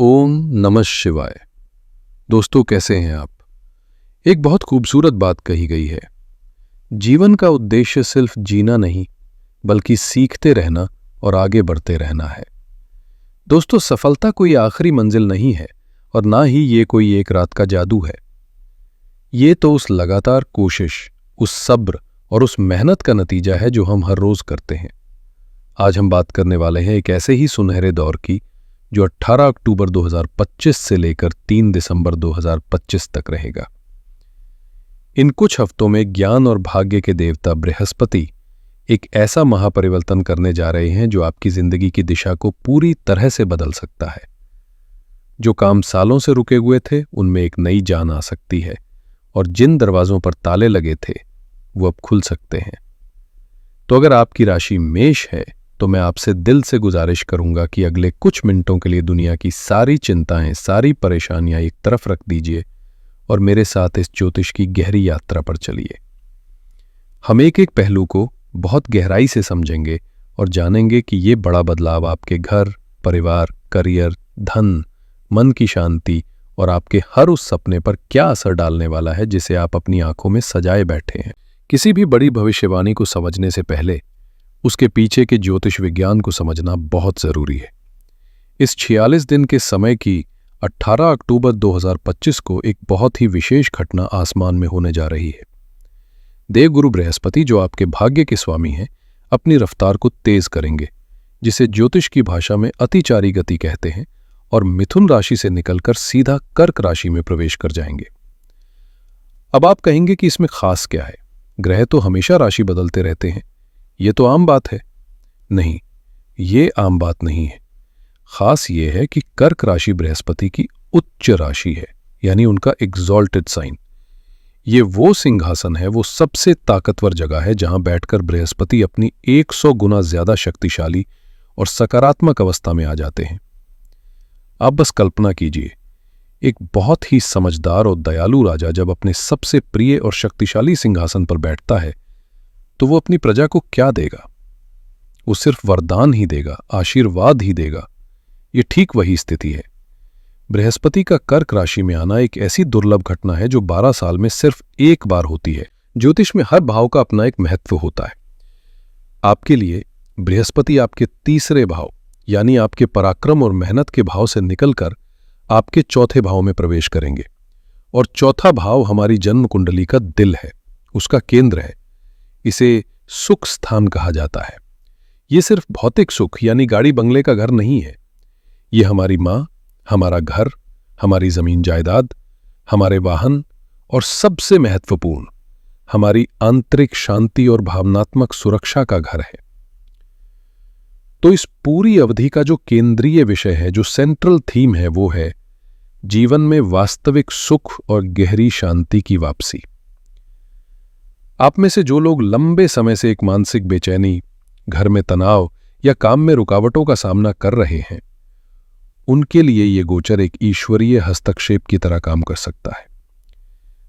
ओम नमः शिवाय। दोस्तों, कैसे हैं आप? एक बहुत खूबसूरत बात कही गई है। जीवन का उद्देश्य सिर्फ जीना नहीं, बल्कि सीखते रहना और आगे बढ़ते रहना है। दोस्तों, सफलता कोई आखिरी मंजिल नहीं है और ना ही ये कोई एक रात का जादू है। ये तो उस लगातार कोशिश, उस सब्र और उस मेहनत का नतीजा है जो हम हर रोज करते हैं। आज हम बात करने वाले हैं एक ऐसे ही सुनहरे दौर की जो 18 अक्टूबर 2025 से लेकर 3 दिसंबर 2025 तक रहेगा। इन कुछ हफ्तों में ज्ञान और भाग्य के देवता बृहस्पति एक ऐसा महापरिवर्तन करने जा रहे हैं जो आपकी जिंदगी की दिशा को पूरी तरह से बदल सकता है। जो काम सालों से रुके हुए थे, उनमें एक नई जान आ सकती है और जिन दरवाजों पर ताले लगे थे वो अब खुल सकते हैं। तो अगर आपकी राशि मेष है तो मैं आपसे दिल से गुजारिश करूंगा कि अगले कुछ मिनटों के लिए दुनिया की सारी चिंताएं, सारी परेशानियां एक तरफ रख दीजिए और मेरे साथ इस ज्योतिष की गहरी यात्रा पर चलिए। हम एक एक पहलू को बहुत गहराई से समझेंगे और जानेंगे कि ये बड़ा बदलाव आपके घर, परिवार, करियर, धन, मन की शांति और आपके हर उस सपने पर क्या असर डालने वाला है जिसे आप अपनी आंखों में सजाए बैठे हैं। किसी भी बड़ी भविष्यवाणी को समझने से पहले उसके पीछे के ज्योतिष विज्ञान को समझना बहुत जरूरी है। इस 46 दिन के समय की 18 अक्टूबर 2025 को एक बहुत ही विशेष घटना आसमान में होने जा रही है। देवगुरु बृहस्पति, जो आपके भाग्य के स्वामी हैं, अपनी रफ्तार को तेज करेंगे, जिसे ज्योतिष की भाषा में अतिचारी गति कहते हैं, और मिथुन राशि से निकलकर सीधा कर्क राशि में प्रवेश कर जाएंगे। अब आप कहेंगे कि इसमें खास क्या है? ग्रह तो हमेशा राशि बदलते रहते हैं, ये तो आम बात है। नहीं, ये आम बात नहीं है। खास ये है कि कर्क राशि बृहस्पति की उच्च राशि है, यानी उनका एग्जॉल्टेड साइन। ये वो सिंहासन है, वो सबसे ताकतवर जगह है जहां बैठकर बृहस्पति अपनी 100 गुना ज्यादा शक्तिशाली और सकारात्मक अवस्था में आ जाते हैं। आप बस कल्पना कीजिए, एक बहुत ही समझदार और दयालु राजा जब अपने सबसे प्रिय और शक्तिशाली सिंहासन पर बैठता है तो वो अपनी प्रजा को क्या देगा? वो सिर्फ वरदान ही देगा, आशीर्वाद ही देगा। ये ठीक वही स्थिति है। बृहस्पति का कर्क राशि में आना एक ऐसी दुर्लभ घटना है जो 12 साल में सिर्फ एक बार होती है। ज्योतिष में हर भाव का अपना एक महत्व होता है। आपके लिए बृहस्पति आपके तीसरे भाव, यानी आपके पराक्रम और मेहनत के भाव से निकलकर आपके चौथे भाव में प्रवेश करेंगे। और चौथा भाव हमारी जन्म कुंडली का दिल है, उसका केंद्र है। इसे सुख स्थान कहा जाता है। ये सिर्फ भौतिक सुख यानी गाड़ी बंगले का घर नहीं है। ये हमारी मां, हमारा घर, हमारी जमीन जायदाद, हमारे वाहन और सबसे महत्वपूर्ण हमारी आंतरिक शांति और भावनात्मक सुरक्षा का घर है। तो इस पूरी अवधि का जो केंद्रीय विषय है, जो सेंट्रल थीम है, वो है जीवन में वास्तविक सुख और गहरी शांति की वापसी। आप में से जो लोग लंबे समय से एक मानसिक बेचैनी, घर में तनाव या काम में रुकावटों का सामना कर रहे हैं, उनके लिए ये गोचर एक ईश्वरीय हस्तक्षेप की तरह काम कर सकता है।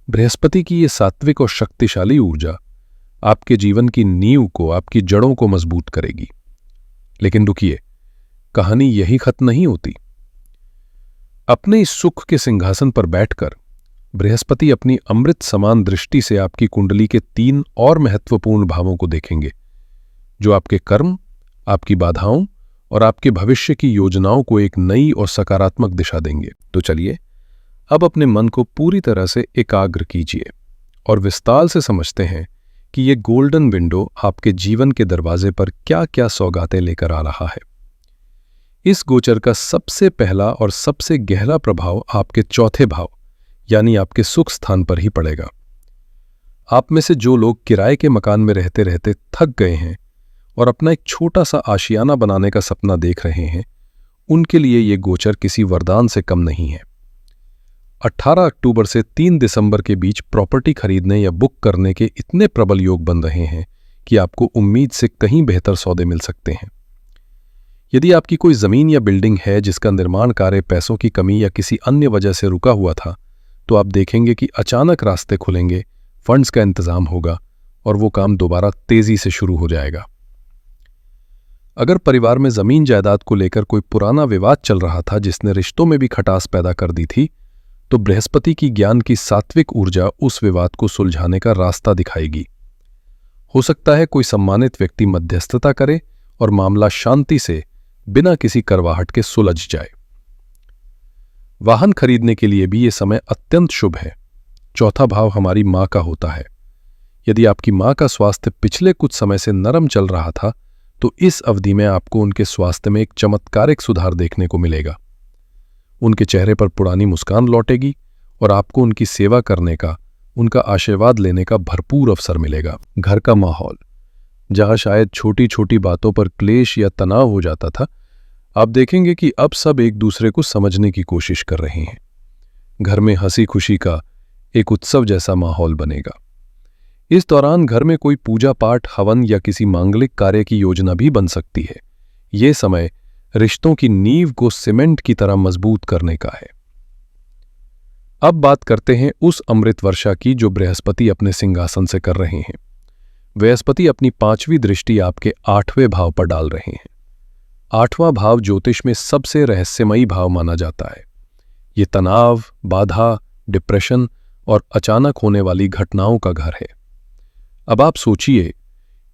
बृहस्पति की ये सात्विक और शक्तिशाली ऊर्जा आपके जीवन की नींव को, आपकी जड़ों को मजबूत करेगी। लेकिन रुकिए, कहानी यही खत्म नहीं होती। अपने इस सुख के सिंहासन पर बैठकर बृहस्पति अपनी अमृत समान दृष्टि से आपकी कुंडली के 3 और महत्वपूर्ण भावों को देखेंगे, जो आपके कर्म, आपकी बाधाओं और आपके भविष्य की योजनाओं को एक नई और सकारात्मक दिशा देंगे। तो चलिए अब अपने मन को पूरी तरह से एकाग्र कीजिए और विस्तार से समझते हैं कि ये गोल्डन विंडो आपके जीवन के दरवाजे पर क्या क्या सौगातें लेकर आ रहा है। इस गोचर का सबसे पहला और सबसे गहरा प्रभाव आपके चौथे भाव, यानी आपके सुख स्थान पर ही पड़ेगा। आप में से जो लोग किराए के मकान में रहते रहते थक गए हैं और अपना एक छोटा सा आशियाना बनाने का सपना देख रहे हैं, उनके लिए ये गोचर किसी वरदान से कम नहीं है। 18 अक्टूबर से 3 दिसंबर के बीच प्रॉपर्टी खरीदने या बुक करने के इतने प्रबल योग बन रहे हैं कि आपको उम्मीद से कहीं बेहतर सौदे मिल सकते हैं। यदि आपकी कोई जमीन या बिल्डिंग है जिसका निर्माण कार्य पैसों की कमी या किसी अन्य वजह से रुका हुआ था, तो आप देखेंगे कि अचानक रास्ते खुलेंगे, फंड्स का इंतजाम होगा और वो काम दोबारा तेजी से शुरू हो जाएगा। अगर परिवार में जमीन जायदाद को लेकर कोई पुराना विवाद चल रहा था जिसने रिश्तों में भी खटास पैदा कर दी थी, तो बृहस्पति की ज्ञान की सात्विक ऊर्जा उस विवाद को सुलझाने का रास्ता दिखाएगी। हो सकता है कोई सम्मानित व्यक्ति मध्यस्थता करे और मामला शांति से बिना किसी करवाहट के सुलझ जाए। वाहन खरीदने के लिए भी ये समय अत्यंत शुभ है। चौथा भाव हमारी मां का होता है। यदि आपकी मां का स्वास्थ्य पिछले कुछ समय से नरम चल रहा था, तो इस अवधि में आपको उनके स्वास्थ्य में एक चमत्कारिक सुधार देखने को मिलेगा। उनके चेहरे पर पुरानी मुस्कान लौटेगी और आपको उनकी सेवा करने का, उनका आशीर्वाद लेने का भरपूर अवसर मिलेगा। घर का माहौल, जहां शायद छोटी छोटी बातों पर क्लेश या तनाव हो जाता था, आप देखेंगे कि अब सब एक दूसरे को समझने की कोशिश कर रहे हैं। घर में हंसी खुशी का एक उत्सव जैसा माहौल बनेगा। इस दौरान घर में कोई पूजा पाठ, हवन या किसी मांगलिक कार्य की योजना भी बन सकती है। ये समय रिश्तों की नींव को सीमेंट की तरह मजबूत करने का है। अब बात करते हैं उस अमृत वर्षा की जो बृहस्पति अपने सिंहासन से कर रहे हैं। बृहस्पति अपनी 5वीं दृष्टि आपके 8वें भाव पर डाल रहे हैं। 8वां भाव ज्योतिष में सबसे रहस्यमयी भाव माना जाता है। ये तनाव, बाधा, डिप्रेशन और अचानक होने वाली घटनाओं का घर है। अब आप सोचिए,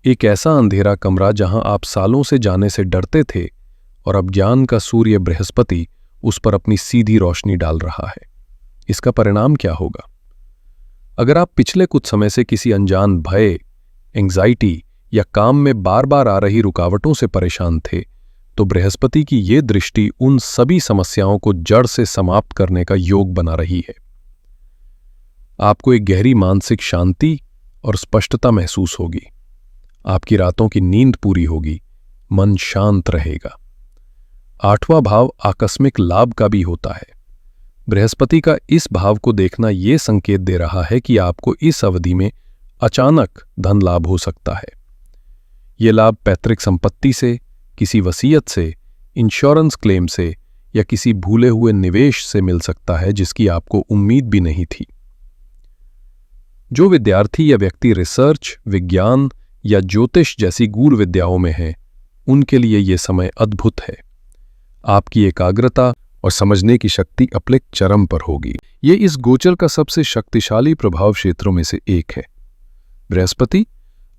एक ऐसा अंधेरा कमरा जहां आप सालों से जाने से डरते थे और अब ज्ञान का सूर्य बृहस्पति उस पर अपनी सीधी रोशनी डाल रहा है। इसका परिणाम क्या होगा? अगर आप पिछले कुछ समय से किसी अनजान भय, एंग्जाइटी या काम में बार बार आ रही रुकावटों से परेशान थे, तो बृहस्पति की ये दृष्टि उन सभी समस्याओं को जड़ से समाप्त करने का योग बना रही है। आपको एक गहरी मानसिक शांति और स्पष्टता महसूस होगी। आपकी रातों की नींद पूरी होगी, मन शांत रहेगा। 8वां भाव आकस्मिक लाभ का भी होता है। बृहस्पति का इस भाव को देखना यह संकेत दे रहा है कि आपको इस अवधि में अचानक धन लाभ हो सकता है। यह लाभ पैतृक संपत्ति से, किसी वसीयत से, इंश्योरेंस क्लेम से या किसी भूले हुए निवेश से मिल सकता है जिसकी आपको उम्मीद भी नहीं थी। जो विद्यार्थी या व्यक्ति रिसर्च, विज्ञान या ज्योतिष जैसी गूढ़ विद्याओं में हैं, उनके लिए यह समय अद्भुत है। आपकी एकाग्रता और समझने की शक्ति अपने चरम पर होगी। ये इस गोचर का सबसे शक्तिशाली प्रभाव क्षेत्रों में से एक है। बृहस्पति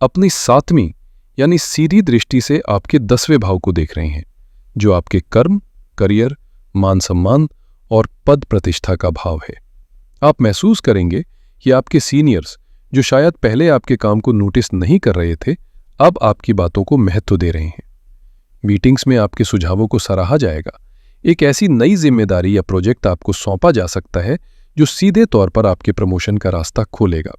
अपनी 7वीं यानी सीधी दृष्टि से आपके 10वें भाव को देख रहे हैं, जो आपके कर्म, करियर, मान सम्मान और पद प्रतिष्ठा का भाव है। आप महसूस करेंगे कि आपके सीनियर्स, जो शायद पहले आपके काम को नोटिस नहीं कर रहे थे, अब आपकी बातों को महत्व दे रहे हैं। मीटिंग्स में आपके सुझावों को सराहा जाएगा। एक ऐसी नई जिम्मेदारी या प्रोजेक्ट आपको सौंपा जा सकता है जो सीधे तौर पर आपके प्रमोशन का रास्ता खोलेगा।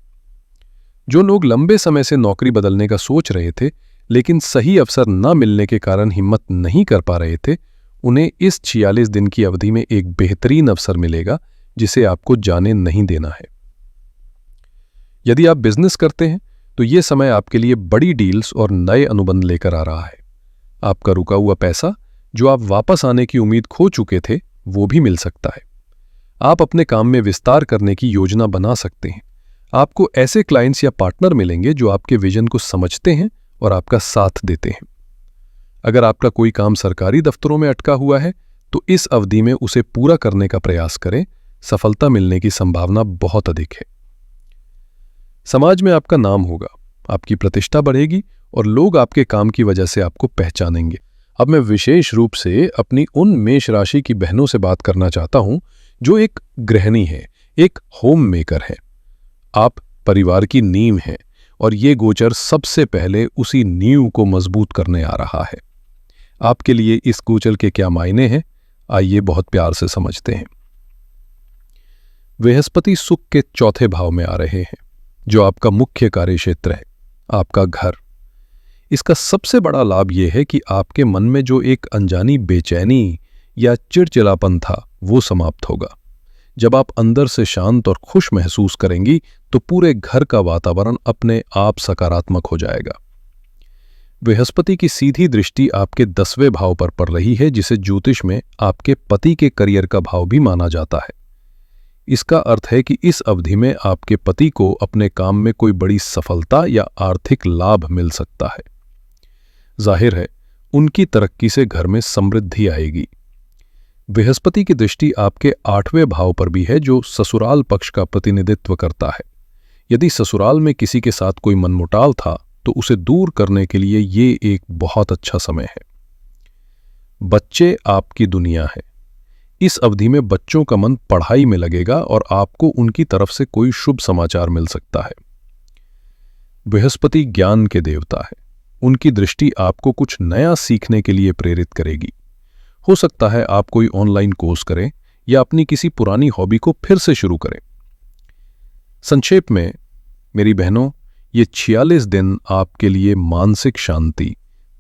जो लोग लंबे समय से नौकरी बदलने का सोच रहे थे लेकिन सही अवसर न मिलने के कारण हिम्मत नहीं कर पा रहे थे, उन्हें इस 46 दिन की अवधि में एक बेहतरीन अवसर मिलेगा जिसे आपको जाने नहीं देना है। यदि आप बिजनेस करते हैं तो यह समय आपके लिए बड़ी डील्स और नए अनुबंध लेकर आ रहा है। आपका रुका हुआ पैसा, जो आप वापस आने की उम्मीद खो चुके थे, वो भी मिल सकता है। आप अपने काम में विस्तार करने की योजना बना सकते हैं। आपको ऐसे क्लाइंट्स या पार्टनर मिलेंगे जो आपके विजन को समझते हैं और आपका साथ देते हैं। अगर आपका कोई काम सरकारी दफ्तरों में अटका हुआ है तो इस अवधि में उसे पूरा करने का प्रयास करें। सफलता मिलने की संभावना बहुत अधिक है। समाज में आपका नाम होगा, आपकी प्रतिष्ठा बढ़ेगी और लोग आपके काम की वजह से आपको पहचानेंगे। अब मैं विशेष रूप से अपनी उन मेष राशि की बहनों से बात करना चाहता हूं जो एक गृहिणी है, एक होम मेकर है। आप परिवार की नींव हैं और ये गोचर सबसे पहले उसी नींव को मजबूत करने आ रहा है। आपके लिए इस गोचर के क्या मायने हैं, आइए बहुत प्यार से समझते हैं। बृहस्पति सुख के 4थे भाव में आ रहे हैं, जो आपका मुख्य कार्य क्षेत्र है, आपका घर। इसका सबसे बड़ा लाभ यह है कि आपके मन में जो एक अनजानी बेचैनी या चिड़चिड़ापन था, वो समाप्त होगा। जब आप अंदर से शांत और खुश महसूस करेंगी तो पूरे घर का वातावरण अपने आप सकारात्मक हो जाएगा। बृहस्पति की सीधी दृष्टि आपके 10वें भाव पर पड़ रही है, जिसे ज्योतिष में आपके पति के करियर का भाव भी माना जाता है। इसका अर्थ है कि इस अवधि में आपके पति को अपने काम में कोई बड़ी सफलता या आर्थिक लाभ मिल सकता है। जाहिर है, उनकी तरक्की से घर में समृद्धि आएगी। बृहस्पति की दृष्टि आपके 8वें भाव पर भी है, जो ससुराल पक्ष का प्रतिनिधित्व करता है। यदि ससुराल में किसी के साथ कोई मनमुटाव था तो उसे दूर करने के लिए ये एक बहुत अच्छा समय है। बच्चे आपकी दुनिया है। इस अवधि में बच्चों का मन पढ़ाई में लगेगा और आपको उनकी तरफ से कोई शुभ समाचार मिल सकता है। बृहस्पति ज्ञान के देवता है। उनकी दृष्टि आपको कुछ नया सीखने के लिए प्रेरित करेगी। हो सकता है आप कोई ऑनलाइन कोर्स करें या अपनी किसी पुरानी हॉबी को फिर से शुरू करें। संक्षेप में मेरी बहनों, ये 46 दिन आपके लिए मानसिक शांति,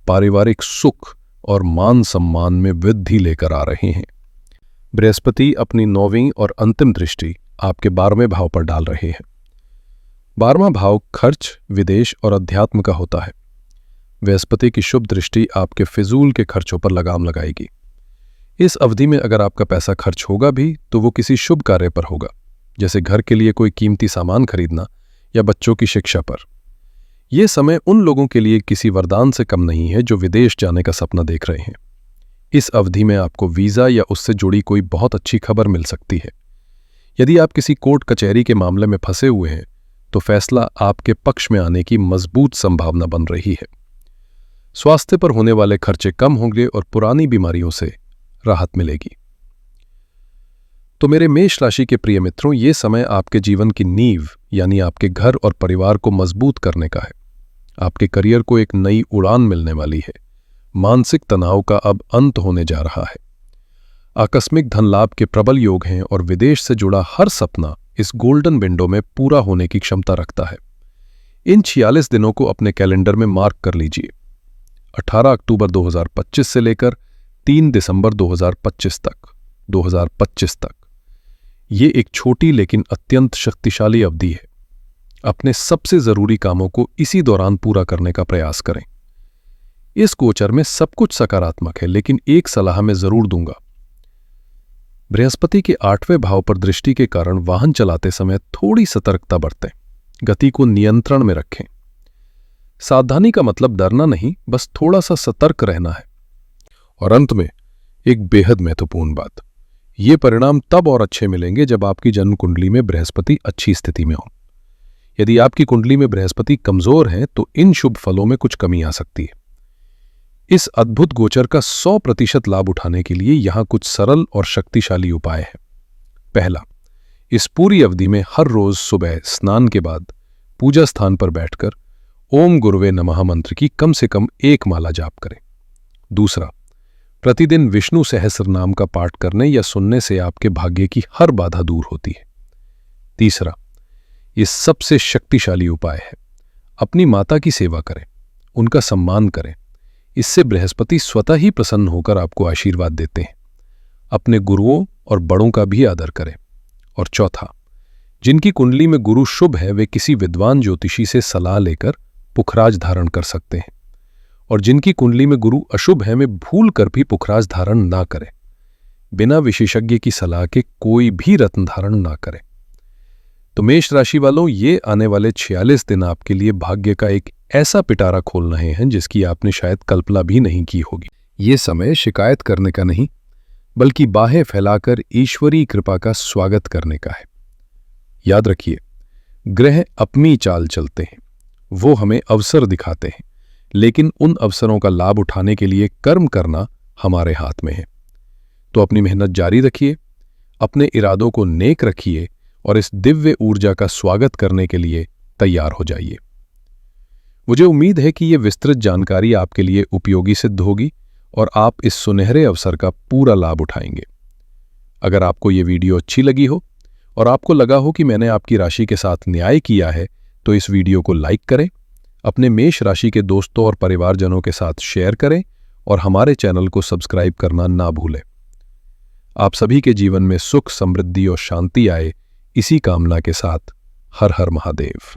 पारिवारिक सुख और मान सम्मान में वृद्धि लेकर आ रहे हैं। बृहस्पति अपनी 9वीं और अंतिम दृष्टि आपके 12वें भाव पर डाल रहे हैं। 12वां भाव खर्च, विदेश और अध्यात्म का होता है। बृहस्पति की शुभ दृष्टि आपके फिजूल के खर्चों पर लगाम लगाएगी। इस अवधि में अगर आपका पैसा खर्च होगा भी तो वो किसी शुभ कार्य पर होगा, जैसे घर के लिए कोई कीमती सामान खरीदना या बच्चों की शिक्षा पर। यह समय उन लोगों के लिए किसी वरदान से कम नहीं है जो विदेश जाने का सपना देख रहे हैं। इस अवधि में आपको वीज़ा या उससे जुड़ी कोई बहुत अच्छी खबर मिल सकती है। यदि आप किसी कोर्ट कचहरी के मामले में फंसे हुए हैं तो फैसला आपके पक्ष में आने की मजबूत संभावना बन रही है। स्वास्थ्य पर होने वाले खर्चे कम होंगे और पुरानी बीमारियों से राहत मिलेगी। तो मेरे मेष राशि के प्रिय मित्रों, ये समय आपके जीवन की नींव यानी आपके घर और परिवार को मजबूत करने का है। आपके करियर को एक नई उड़ान मिलने वाली है। मानसिक तनाव का अब अंत होने जा रहा है। आकस्मिक धन लाभ के प्रबल योग हैं और विदेश से जुड़ा हर सपना इस गोल्डन विंडो में पूरा होने की क्षमता रखता है। इन 46 दिनों को अपने कैलेंडर में मार्क कर लीजिए। 18 अक्टूबर 2025 से लेकर 3 दिसंबर 2025 तक ये एक छोटी लेकिन अत्यंत शक्तिशाली अवधि है। अपने सबसे जरूरी कामों को इसी दौरान पूरा करने का प्रयास करें। इस गोचर में सब कुछ सकारात्मक है, लेकिन एक सलाह मैं जरूर दूंगा। बृहस्पति के 8वें भाव पर दृष्टि के कारण वाहन चलाते समय थोड़ी सतर्कता बरतें, गति को नियंत्रण में रखें। सावधानी का मतलब डरना नहीं, बस थोड़ा सा सतर्क रहना है। और अंत में एक बेहद महत्वपूर्ण बात, ये परिणाम तब और अच्छे मिलेंगे जब आपकी जन्म कुंडली में बृहस्पति अच्छी स्थिति में हो। यदि आपकी कुंडली में बृहस्पति कमजोर है तो इन शुभ फलों में कुछ कमी आ सकती है। इस अद्भुत गोचर का 100% लाभ उठाने के लिए यहां कुछ सरल और शक्तिशाली उपाय हैं। पहला, इस पूरी अवधि में हर रोज सुबह स्नान के बाद पूजा स्थान पर बैठकर ओम गुरुवे नमः मंत्र की कम से कम 1 माला जाप करें। दूसरा, प्रतिदिन विष्णु सहस्र नाम का पाठ करने या सुनने से आपके भाग्य की हर बाधा दूर होती है। तीसरा, ये सबसे शक्तिशाली उपाय है, अपनी माता की सेवा करें, उनका सम्मान करें। इससे बृहस्पति स्वतः ही प्रसन्न होकर आपको आशीर्वाद देते हैं। अपने गुरुओं और बड़ों का भी आदर करें। और चौथा, जिनकी कुंडली में गुरु शुभ है वे किसी विद्वान ज्योतिषी से सलाह लेकर पुखराज धारण कर सकते हैं, और जिनकी कुंडली में गुरु अशुभ है वे भूल कर भी पुखराज धारण ना करें। बिना विशेषज्ञ की सलाह के कोई भी रत्न धारण ना करें। तो मेष राशि वालों, ये आने वाले 46 दिन आपके लिए भाग्य का एक ऐसा पिटारा खोल रहे हैं जिसकी आपने शायद कल्पना भी नहीं की होगी। ये समय शिकायत करने का नहीं, बल्कि बाहें फैलाकर ईश्वरीय कृपा का स्वागत करने का है। याद रखिए, ग्रह अपनी चाल चलते हैं, वो हमें अवसर दिखाते हैं, लेकिन उन अवसरों का लाभ उठाने के लिए कर्म करना हमारे हाथ में है। तो अपनी मेहनत जारी रखिए, अपने इरादों को नेक रखिए और इस दिव्य ऊर्जा का स्वागत करने के लिए तैयार हो जाइए। मुझे उम्मीद है कि ये विस्तृत जानकारी आपके लिए उपयोगी सिद्ध होगी और आप इस सुनहरे अवसर का पूरा लाभ उठाएंगे। अगर आपको ये वीडियो अच्छी लगी हो और आपको लगा हो कि मैंने आपकी राशि के साथ न्याय किया है, तो इस वीडियो को लाइक करें, अपने मेष राशि के दोस्तों और परिवारजनों के साथ शेयर करें और हमारे चैनल को सब्सक्राइब करना ना भूलें। आप सभी के जीवन में सुख, समृद्धि और शांति आए, इसी कामना के साथ हर हर महादेव।